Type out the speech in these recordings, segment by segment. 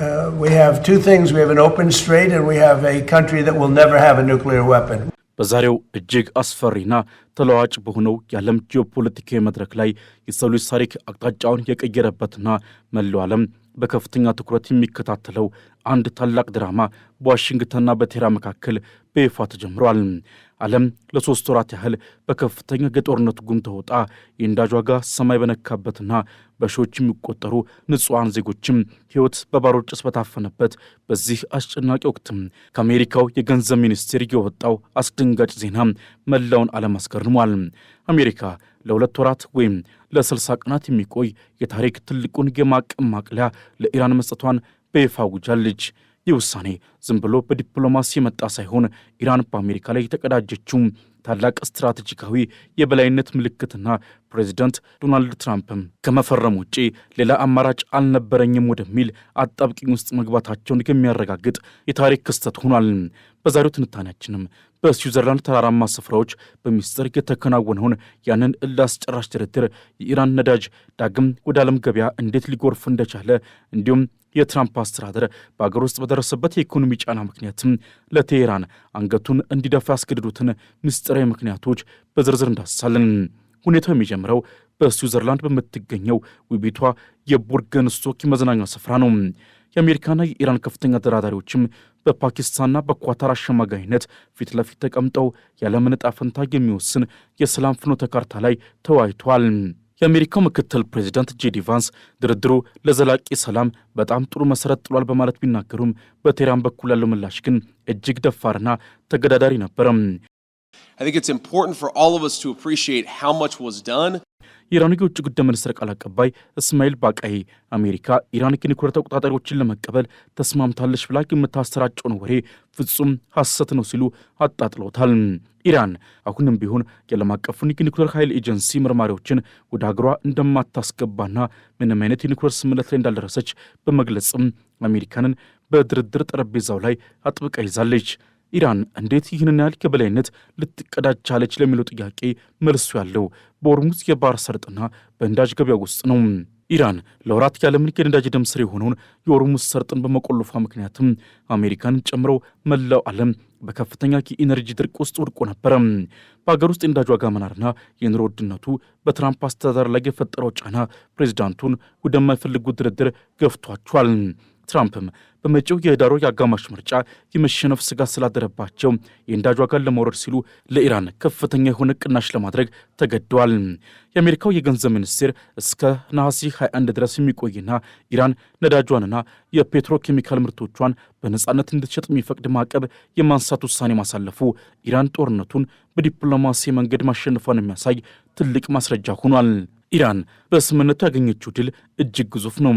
We have two things. We have an open strait and we have a country that will never have a nuclear weapon. በዛሬው እጅግ አስፈሪና ተለዋጭ በሆነው የዓለም ጂኦፖለቲካዊ መድረክ ላይ የሰው ልጅ ታሪክ አቅጣጫውን የቀየረበትና መላው ዓለም በከፍተኛ ትኩረት የሚከታተለው አንድ ታላቅ ድራማ በዋሽንግተንና በቴህራን መካከል በይፋ ተጀምሯል። ዓለም ለሶስት ወራት ያህል በከፍተኛ የጦርነት ጉም ተውጣ የነዳጅ ዋጋ ሰማይ በነካበትና በሺዎች የሚቆጠሩ ንጹሃን ዜጎችም ሕይወት በባሩድ ጭስ በታፈነበት በዚህ አስጨናቂ ወቅት ከአሜሪካው የገንዘብ ሚኒስቴር የወጣው አስደንጋጭ ዜና መላውን ዓለም አስገርሟል። አሜሪካ ለሁለት ወራት ወይም ለ60 ቀናት የሚቆይ የታሪክ ትልቁን የማዕቀብ ማቅለያ ለኢራን መስጠቷን በይፋ አውጃለች። ይህ ውሳኔ ዝም ብሎ በዲፕሎማሲ የመጣ ሳይሆን ኢራን በአሜሪካ ላይ የተቀዳጀችው ታላቅ ስትራቴጂካዊ የበላይነት ምልክትና ፕሬዚዳንት ዶናልድ ትራምፕም ከመፈረም ውጪ ሌላ አማራጭ አልነበረኝም ወደሚል አጣብቂኝ ውስጥ መግባታቸውን የሚያረጋግጥ የታሪክ ክስተት ሆኗል። በዛሬው ትንታኔያችንም በስዊዘርላንድ ተራራማ ስፍራዎች በሚስጥር የተከናወነውን ያንን አስጨራሽ ድርድር፣ የኢራን ነዳጅ ዳግም ወደ ዓለም ገበያ እንዴት ሊጎርፍ እንደቻለ እንዲሁም የትራምፕ አስተዳደር በአገር ውስጥ በደረሰበት የኢኮኖሚ ጫና ምክንያትም ለቴህራን አንገቱን እንዲደፋ ያስገድዱትን ምስጢራዊ ምክንያቶች በዝርዝር እንዳስሳለን። ሁኔታው የሚጀምረው በስዊዘርላንድ በምትገኘው ውቢቷ የቡርገንስቶክ መዝናኛ ስፍራ ነው። የአሜሪካና የኢራን ከፍተኛ ተደራዳሪዎችም በፓኪስታንና በኳታር አሸማጋይነት ፊት ለፊት ተቀምጠው ያለምን ዕጣ ፈንታ የሚወስን የሰላም ፍኖተ ካርታ ላይ ተወያይተዋል። የአሜሪካው ምክትል ፕሬዚዳንት ጄዲ ቫንስ ድርድሩ ለዘላቂ ሰላም በጣም ጥሩ መሰረት ጥሏል በማለት ቢናገሩም በቴህራን በኩል ያለው ምላሽ ግን እጅግ ደፋርና ተገዳዳሪ ነበር። I think it's important for all of us to appreciate how much was done. የኢራን የውጭ ጉዳይ ሚኒስትር ቃል አቀባይ እስማኤል ባቃይ አሜሪካ ኢራን የኒውክሌር ተቆጣጣሪዎችን ለመቀበል ተስማምታለች ብላ የምታሰራጨውን ወሬ ፍጹም ሐሰት ነው ሲሉ አጣጥለውታል። ኢራን አሁንም ቢሆን የዓለም አቀፉን የኒውክሌር ኃይል ኤጀንሲ መርማሪዎችን ወደ ሀገሯ እንደማታስገባና ምንም አይነት የኒውክሌር ስምምነት ላይ እንዳልደረሰች በመግለጽም አሜሪካንን በድርድር ጠረጴዛው ላይ አጥብቃ ይዛለች። ኢራን እንዴት ይህንን ያህል የበላይነት ልትቀዳጅ ቻለች ለሚለው ጥያቄ መልሱ ያለው በሆርሙዝ የባህር ሰርጥና በነዳጅ ገበያ ውስጥ ነው። ኢራን ለወራት የዓለምን የነዳጅ ደም ስር የሆነውን የሆርሙዝ ሰርጥን በመቆለፏ ምክንያትም አሜሪካንን ጨምሮ መላው ዓለም በከፍተኛ የኢነርጂ ድርቅ ውስጥ ወድቆ ነበረ። በሀገር ውስጥ የነዳጅ ዋጋ መናርና የኑሮ ውድነቱ በትራምፕ አስተዳደር ላይ የፈጠረው ጫና ፕሬዚዳንቱን ወደማይፈልጉት ድርድር ገፍቷቸዋል። ትራምፕም በመጪው የህዳሩ የአጋማሽ ምርጫ የመሸነፍ ስጋት ስላደረባቸው የነዳጅ ዋጋን ለማውረድ ሲሉ ለኢራን ከፍተኛ የሆነ ቅናሽ ለማድረግ ተገደዋል። የአሜሪካው የገንዘብ ሚኒስቴር እስከ ነሐሴ 21 ድረስ የሚቆይና ኢራን ነዳጇንና የፔትሮኬሚካል ምርቶቿን በነጻነት እንድትሸጥ የሚፈቅድ ማዕቀብ የማንሳት ውሳኔ ማሳለፉ ኢራን ጦርነቱን በዲፕሎማሲ መንገድ ማሸነፏን የሚያሳይ ትልቅ ማስረጃ ሆኗል። ኢራን በስምምነቱ ያገኘችው ድል እጅግ ግዙፍ ነው።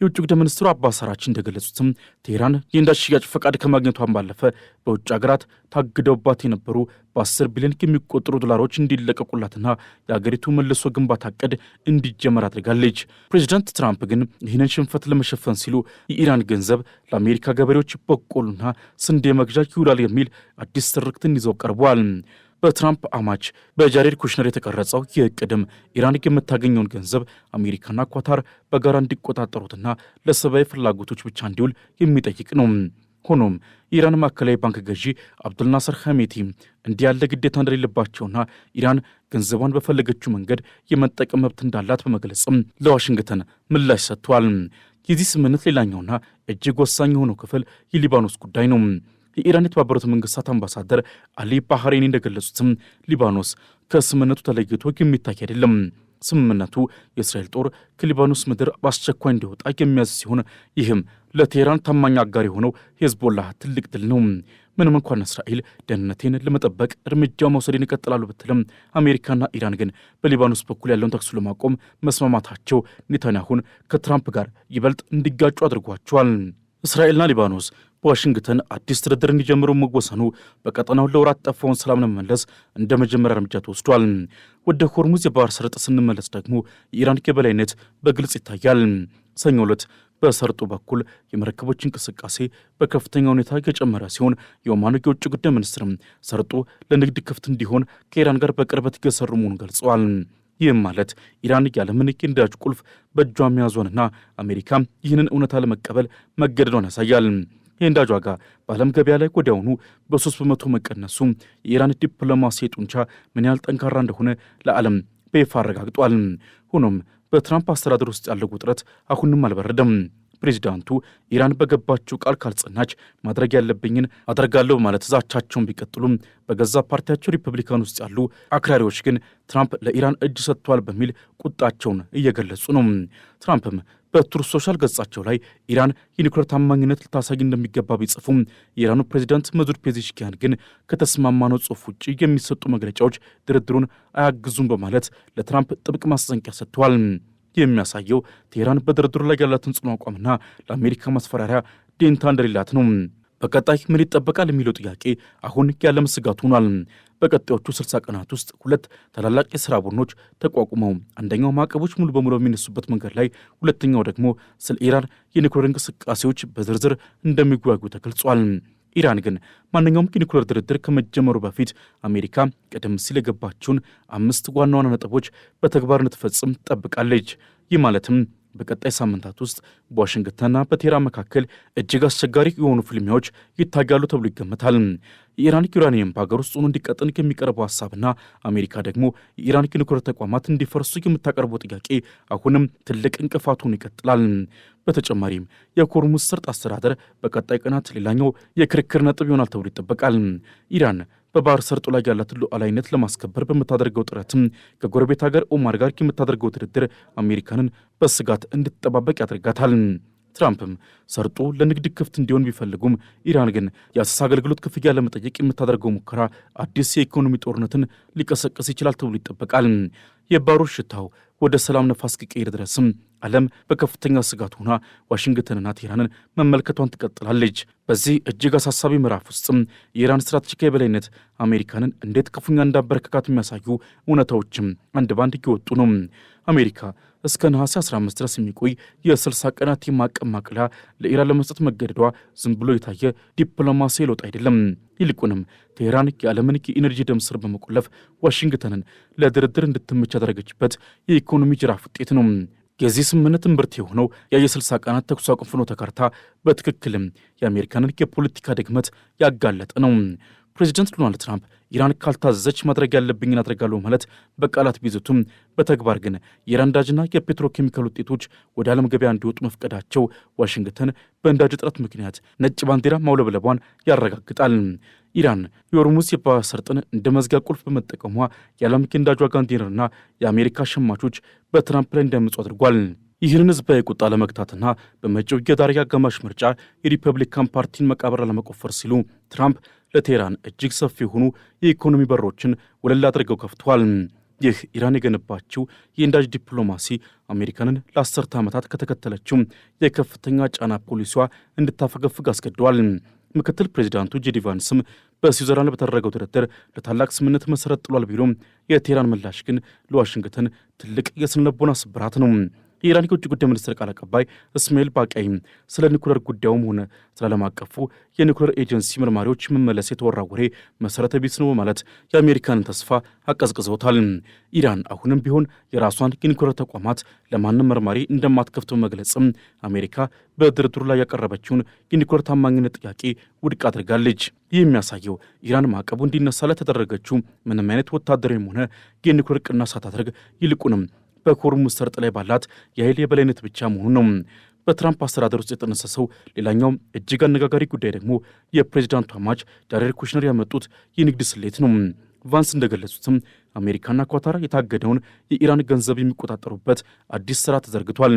የውጭ ጉዳይ ሚኒስትሩ አባስ አራግቺ እንደገለጹትም ቴህራን የነዳጅ ሽያጭ ፈቃድ ከማግኘቷን ባለፈ በውጭ ሀገራት ታግደውባት የነበሩ በ10 ቢሊዮን የሚቆጠሩ ዶላሮች እንዲለቀቁላትና የአገሪቱ መልሶ ግንባታ ዕቅድ እንዲጀመር አድርጋለች። ፕሬዚዳንት ትራምፕ ግን ይህንን ሽንፈት ለመሸፈን ሲሉ የኢራን ገንዘብ ለአሜሪካ ገበሬዎች በቆሎና ስንዴ መግዣ ይውላል የሚል አዲስ ትርክትን ይዘው ቀርበዋል። በትራምፕ አማች በጃሬድ ኩሽነር የተቀረጸው ይህ ዕቅድም ኢራን የምታገኘውን ገንዘብ አሜሪካና ኳታር በጋራ እንዲቆጣጠሩትና ለሰብአዊ ፍላጎቶች ብቻ እንዲውል የሚጠይቅ ነው። ሆኖም የኢራን ማዕከላዊ ባንክ ገዢ አብዱልናስር ሐሜቲ እንዲህ ያለ ግዴታ እንደሌለባቸውና ኢራን ገንዘቧን በፈለገችው መንገድ የመጠቀም መብት እንዳላት በመግለጽም ለዋሽንግተን ምላሽ ሰጥቷል። የዚህ ስምምነት ሌላኛውና እጅግ ወሳኝ የሆነው ክፍል የሊባኖስ ጉዳይ ነው። የኢራን የተባበሩት መንግስታት አምባሳደር አሊ ባህሬኒ እንደገለጹትም ሊባኖስ ከስምምነቱ ተለይቶ የሚታይ አይደለም። ስምምነቱ የእስራኤል ጦር ከሊባኖስ ምድር በአስቸኳይ እንዲወጣ የሚያዝ ሲሆን ይህም ለቴህራን ታማኝ አጋር የሆነው ሄዝቦላህ ትልቅ ድል ነው። ምንም እንኳን እስራኤል ደህንነቴን ለመጠበቅ እርምጃ መውሰድን ይቀጥላሉ ብትልም አሜሪካና ኢራን ግን በሊባኖስ በኩል ያለውን ተኩስ ለማቆም መስማማታቸው ኔታንያሁን ከትራምፕ ጋር ይበልጥ እንዲጋጩ አድርጓቸዋል። እስራኤልና ሊባኖስ በዋሽንግተን አዲስ ድርድር እንዲጀምሩ መወሰኑ በቀጠናው ለወራት ጠፋውን ሰላም ለመመለስ እንደ መጀመሪያ እርምጃ ተወስዷል። ወደ ሆርሙዝ የባህር ሰርጥ ስንመለስ ደግሞ የኢራን የበላይነት በግልጽ ይታያል። ሰኞ ዕለት በሰርጡ በኩል የመርከቦች እንቅስቃሴ በከፍተኛ ሁኔታ የጨመረ ሲሆን የኦማኑ የውጭ ጉዳይ ሚኒስትርም ሰርጡ ለንግድ ክፍት እንዲሆን ከኢራን ጋር በቅርበት እየሰሩ መሆኑን ገልጸዋል። ይህም ማለት ኢራን ያለምን የነዳጅ ቁልፍ በእጇ መያዟንና አሜሪካ ይህንን እውነታ ለመቀበል መገደዷን ያሳያል። የነዳጅ ዋጋ በዓለም ገበያ ላይ ወዲያውኑ በ3 በመቶ መቀነሱ የኢራን ዲፕሎማሲ ጡንቻ ምን ያህል ጠንካራ እንደሆነ ለዓለም በይፋ አረጋግጧል። ሆኖም በትራምፕ አስተዳደር ውስጥ ያለው ውጥረት አሁንም አልበረደም። ፕሬዚዳንቱ ኢራን በገባችው ቃል ካልጸናች ማድረግ ያለብኝን አደርጋለሁ ማለት ዛቻቸውን ቢቀጥሉም በገዛ ፓርቲያቸው ሪፐብሊካን ውስጥ ያሉ አክራሪዎች ግን ትራምፕ ለኢራን እጅ ሰጥቷል በሚል ቁጣቸውን እየገለጹ ነው። ትራምፕም በትሩዝ ሶሻል ገጻቸው ላይ ኢራን የኒውክሌር ታማኝነት ልታሳይ እንደሚገባ ቢጽፉም የኢራኑ ፕሬዚዳንት መሱድ ፔዜሽኪያን ግን ከተስማማነው ጽሑፍ ውጭ የሚሰጡ መግለጫዎች ድርድሩን አያግዙም በማለት ለትራምፕ ጥብቅ ማስጠንቀቂያ ሰጥተዋል። የሚያሳየው ቴህራን በድርድሩ ላይ ያላትን ጽኑ አቋምና ለአሜሪካ ማስፈራሪያ ደንታ እንደሌላት ነው። በቀጣይ ምን ይጠበቃል የሚለው ጥያቄ አሁን ያለም ስጋት ሆኗል። በቀጣዮቹ 60 ቀናት ውስጥ 2 ታላላቅ የሥራ ቡድኖች ተቋቁመው አንደኛው ማዕቀቦች ሙሉ በሙሉ የሚነሱበት መንገድ ላይ፣ ሁለተኛው ደግሞ ስለ ኢራን የኒውክሌር እንቅስቃሴዎች በዝርዝር እንደሚጓጉ ተገልጿል። ኢራን ግን ማንኛውም የኒውክሌር ድርድር ከመጀመሩ በፊት አሜሪካ ቀደም ሲል የገባችውን 5 ዋና ዋና ነጥቦች በተግባር እንድትፈጽም ጠብቃለች። ይህ ማለትም በቀጣይ ሳምንታት ውስጥ በዋሽንግተንና በቴህራን መካከል እጅግ አስቸጋሪ የሆኑ ፍልሚያዎች ይታያሉ ተብሎ ይገመታል። የኢራን ዩራኒየም በሀገር ውስጥ ሆኖ እንዲቀጥን ከሚቀርበው ሀሳብና አሜሪካ ደግሞ የኢራን የኒውክሌር ተቋማት እንዲፈርሱ የምታቀርበው ጥያቄ አሁንም ትልቅ እንቅፋት ሆኖ ይቀጥላል። በተጨማሪም የሆርሙዝ ሰርጥ አስተዳደር በቀጣይ ቀናት ሌላኛው የክርክር ነጥብ ይሆናል ተብሎ ይጠበቃል። ኢራን በባህር ሰርጡ ላይ ያላትን ሉዓላዊነት ለማስከበር በምታደርገው ጥረትም ከጎረቤት ሀገር ኦማን ጋር የምታደርገው ድርድር አሜሪካንን በስጋት እንድትጠባበቅ ያደርጋታል። ትራምፕም ሰርጡ ለንግድ ክፍት እንዲሆን ቢፈልጉም ኢራን ግን የአሰሳ አገልግሎት ክፍያ ለመጠየቅ የምታደርገው ሙከራ አዲስ የኢኮኖሚ ጦርነትን ሊቀሰቅስ ይችላል ተብሎ ይጠበቃል። የባሩድ ሽታው ወደ ሰላም ነፋስ እስኪቀየር ድረስም ዓለም በከፍተኛ ስጋት ሆና ዋሽንግተንና ቴህራንን መመልከቷን ትቀጥላለች። በዚህ እጅግ አሳሳቢ ምዕራፍ ውስጥም የኢራን ስትራቴጂካዊ የበላይነት አሜሪካንን እንዴት ክፉኛ እንዳበረከካት የሚያሳዩ እውነታዎችም አንድ ባንድ እየወጡ ነው። አሜሪካ እስከ ነሐሴ 15 ድረስ የሚቆይ የ60 ቀናት የማዕቀብ ማቅለያ ለኢራን ለመስጠት መገደዷ ዝም ብሎ የታየ ዲፕሎማሲያዊ ለውጥ አይደለም። ይልቁንም ቴህራን የዓለምን የኢነርጂ ደም ስር በመቆለፍ ዋሽንግተንን ለድርድር እንድትመች ያደረገችበት የኢኮኖሚ ጅራፍ ውጤት ነው። የዚህ ስምምነት እምብርት የሆነው የ60 ቀናት ተኩስ አቁም ፍኖተ ካርታ በትክክልም የአሜሪካንን የፖለቲካ ድክመት ያጋለጠ ነው። ፕሬዚደንት ዶናልድ ትራምፕ ኢራን ካልታዘዘች ማድረግ ያለብኝን አድርጋለሁ ማለት በቃላት ቢዘቱም በተግባር ግን የኢራን ነዳጅና የፔትሮኬሚካል ውጤቶች ወደ ዓለም ገበያ እንዲወጡ መፍቀዳቸው ዋሽንግተን በነዳጅ እጥረት ምክንያት ነጭ ባንዲራ ማውለብለቧን ያረጋግጣል። ኢራን የሆርሙዝ የባህር ሰርጥን እንደ መዝጊያ ቁልፍ በመጠቀሟ የዓለም የነዳጅ ዋጋ እንዲንርና የአሜሪካ ሸማቾች በትራምፕ ላይ እንዲያመፁ አድርጓል። ይህንን ህዝባዊ ቁጣ ለመግታትና በመጪው የዳር አጋማሽ ምርጫ የሪፐብሊካን ፓርቲን መቃብር ለመቆፈር ሲሉ ትራምፕ ለቴህራን እጅግ ሰፊ የሆኑ የኢኮኖሚ በሮችን ወለል አድርገው ከፍተዋል። ይህ ኢራን የገነባችው የነዳጅ ዲፕሎማሲ አሜሪካንን ለ10 ዓመታት ከተከተለችው የከፍተኛ ጫና ፖሊሲዋ እንድታፈገፍግ አስገድደዋል። ምክትል ፕሬዚዳንቱ ጄዲ ቫንስም በስዊዘርላንድ በተደረገው ድርድር ለታላቅ ስምምነት መሰረት ጥሏል ቢሉም የቴህራን ምላሽ ግን ለዋሽንግተን ትልቅ የስነልቦና ስብራት ነው። የኢራን የውጭ ጉዳይ ሚኒስትር ቃል አቀባይ እስማኤል ባቃይ ስለ ኒውክሌር ጉዳዩም ሆነ ስለ ዓለም አቀፉ የኒውክሌር ኤጀንሲ ምርማሪዎች መመለስ የተወራ ወሬ መሰረተ ቢስ ነው በማለት የአሜሪካንን ተስፋ አቀዝቅዘውታል። ኢራን አሁንም ቢሆን የራሷን የኒውክሌር ተቋማት ለማንም መርማሪ እንደማትከፍት በመግለጽም አሜሪካ በድርድሩ ላይ ያቀረበችውን የኒውክሌር ታማኝነት ጥያቄ ውድቅ አድርጋለች። ይህ የሚያሳየው ኢራን ማዕቀቡ እንዲነሳላት የተደረገችው ምንም አይነት ወታደራዊም ሆነ የኒውክሌር ቅናሽ ሳታደርግ ይልቁንም በሆርሙዝ ሰርጥ ላይ ባላት የኃይል የበላይነት ብቻ መሆኑ ነው። በትራምፕ አስተዳደር ውስጥ የተነሰሰው ሌላኛው እጅግ አነጋጋሪ ጉዳይ ደግሞ የፕሬዚዳንቱ አማች ጃሬድ ኩሽነር ያመጡት የንግድ ስሌት ነው። ቫንስ እንደገለጹትም አሜሪካና ኳታር የታገደውን የኢራን ገንዘብ የሚቆጣጠሩበት አዲስ ስራ ተዘርግቷል።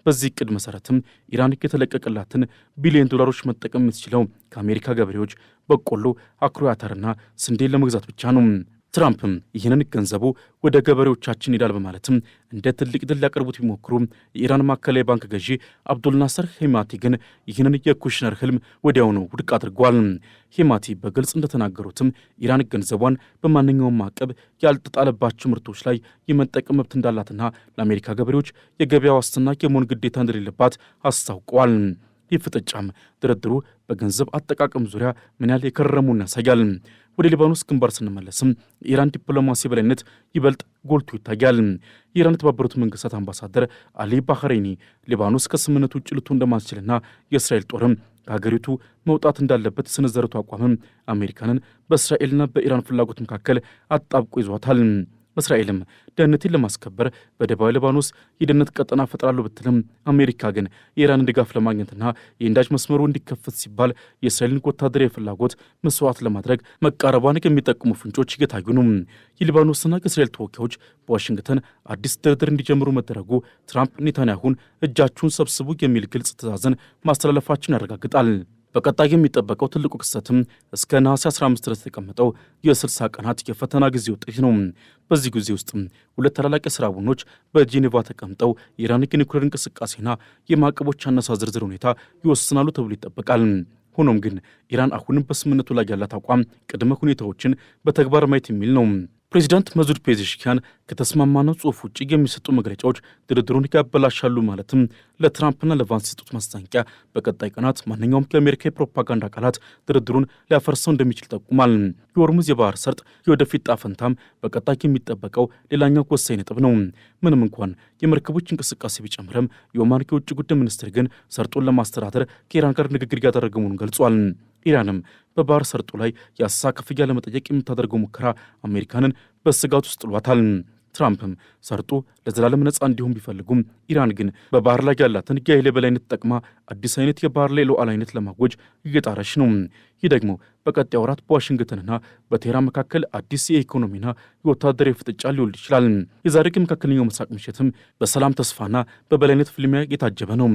በዚህ እቅድ መሰረትም ኢራን የተለቀቀላትን ቢሊዮን ዶላሮች መጠቀም የምትችለው ከአሜሪካ ገበሬዎች በቆሎ፣ አኩሪ አተርና ስንዴን ለመግዛት ብቻ ነው። ትራምፕም ይህንን ገንዘቡ ወደ ገበሬዎቻችን ይሄዳል በማለትም እንደ ትልቅ ድል ሊያቀርቡት ቢሞክሩም የኢራን ማዕከላዊ ባንክ ገዢ አብዱልናስር ሄማቲ ግን ይህንን የኩሽነር ህልም ወዲያውኑ ውድቅ አድርጓል። ሄማቲ በግልጽ እንደተናገሩትም ኢራን ገንዘቧን በማንኛውም ማዕቀብ ያልተጣለባቸው ምርቶች ላይ የመጠቀም መብት እንዳላትና ለአሜሪካ ገበሬዎች የገበያ ዋስትና የመሆን ግዴታ እንደሌለባት አስታውቀዋል። ይፍጥጫም ድርድሩ በገንዘብ አጠቃቀም ዙሪያ ምን ያህል የከረሙና ያሳያል። ወደ ሊባኖስ ግንባር ስንመለስም የኢራን ዲፕሎማሲ በላይነት ይበልጥ ጎልቶ ይታያል። የኢራን የተባበሩት መንግስታት አምባሳደር አሊ ባህሬኒ ሊባኖስ ከስምምነቱ ውጭ ልትሆን እንደማትችልና የእስራኤል ጦርም ከሀገሪቱ መውጣት እንዳለበት የሰነዘሩት አቋምም አሜሪካንን በእስራኤልና በኢራን ፍላጎት መካከል አጣብቆ ይዟታል። እስራኤልም ደህንነትን ለማስከበር በደቡባዊ ሊባኖስ የደህንነት ቀጠና ፈጥራለሁ ብትልም አሜሪካ ግን የኢራንን ድጋፍ ለማግኘትና የነዳጅ መስመሩ እንዲከፈት ሲባል የእስራኤልን ወታደራዊ ፍላጎት መስዋዕት ለማድረግ መቃረቧን የሚጠቁሙ ፍንጮች እየታዩ ነው። የሊባኖስና የእስራኤል ተወካዮች በዋሽንግተን አዲስ ድርድር እንዲጀምሩ መደረጉ ትራምፕ ኔታንያሁን እጃችሁን ሰብስቡ የሚል ግልጽ ትዕዛዝን ማስተላለፋችን ያረጋግጣል። በቀጣይ የሚጠበቀው ትልቁ ክስተትም እስከ ነሐሴ 15 ድረስ የተቀመጠው የ60 ቀናት የፈተና ጊዜ ውጤት ነው። በዚህ ጊዜ ውስጥ ሁለት ታላላቅ የሥራ ቡድኖች በጄኔቫ ተቀምጠው የኢራን የኒውክሌር እንቅስቃሴና የማዕቀቦች አነሳ ዝርዝር ሁኔታ ይወስናሉ ተብሎ ይጠበቃል። ሆኖም ግን ኢራን አሁንም በስምምነቱ ላይ ያላት አቋም ቅድመ ሁኔታዎችን በተግባር ማየት የሚል ነው። ፕሬዚዳንት መሱድ ፔዜሽኪያን ከተስማማነው ጽሑፍ ውጭ የሚሰጡ መግለጫዎች ድርድሩን ያበላሻሉ ማለትም ለትራምፕና ለቫንስ የሰጡት ማስጠንቀቂያ በቀጣይ ቀናት ማንኛውም የአሜሪካ የፕሮፓጋንዳ አካላት ድርድሩን ሊያፈርሰው እንደሚችል ጠቁሟል። የሆርሙዝ የባህር ሰርጥ የወደፊት ጣፈንታም በቀጣይ የሚጠበቀው ሌላኛው ወሳኝ ነጥብ ነው። ምንም እንኳን የመርከቦች እንቅስቃሴ ቢጨምርም የኦማን የውጭ ጉዳይ ሚኒስትር ግን ሰርጡን ለማስተዳደር ከኢራን ጋር ንግግር እያደረገ መሆኑን ገልጿል። ኢራንም በባህር ሰርጡ ላይ የአሳ ክፍያ ለመጠየቅ የምታደርገው ሙከራ አሜሪካንን በስጋት ውስጥ ጥሏታል። ትራምፕም ሰርጡ ለዘላለም ነፃ እንዲሆን ቢፈልጉም ኢራን ግን በባህር ላይ ያላትን የኃይል የበላይነት ጠቅማ አዲስ አይነት የባህር ላይ ሉዓላዊነት ለማወጅ እየጣረች ነው። ይህ ደግሞ በቀጣይ ወራት በዋሽንግተንና በቴህራን መካከል አዲስ የኢኮኖሚና የወታደራዊ ፍጥጫ ሊወልድ ይችላል። የዛሬው የመካከለኛው ምስራቅ ምሽትም በሰላም ተስፋና በበላይነት ፍልሚያ የታጀበ ነው።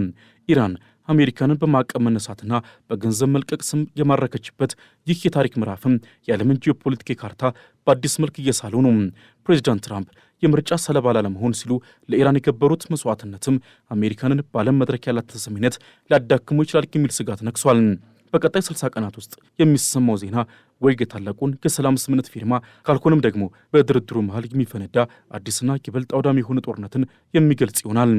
ኢራን አሜሪካንን በማዕቀብ መነሳትና በገንዘብ መልቀቅ ስም የማረከችበት ይህ የታሪክ ምዕራፍም የዓለምን ጂኦፖለቲካ ካርታ በአዲስ መልክ እየሳለው ነው። ፕሬዚዳንት ትራምፕ የምርጫ ሰለባ ላለመሆን ሲሉ ለኢራን የገበሩት መስዋዕትነትም አሜሪካንን በዓለም መድረክ ያላት ተሰሚነት ሊያዳክሙ ይችላል የሚል ስጋት ነግሷል። በቀጣይ 60 ቀናት ውስጥ የሚሰማው ዜና ወይ የታላቁን የሰላም ስምምነት ፊርማ ካልሆነም ደግሞ በድርድሩ መሃል የሚፈነዳ አዲስና ይበልጥ አውዳሚ የሆነ ጦርነትን የሚገልጽ ይሆናል።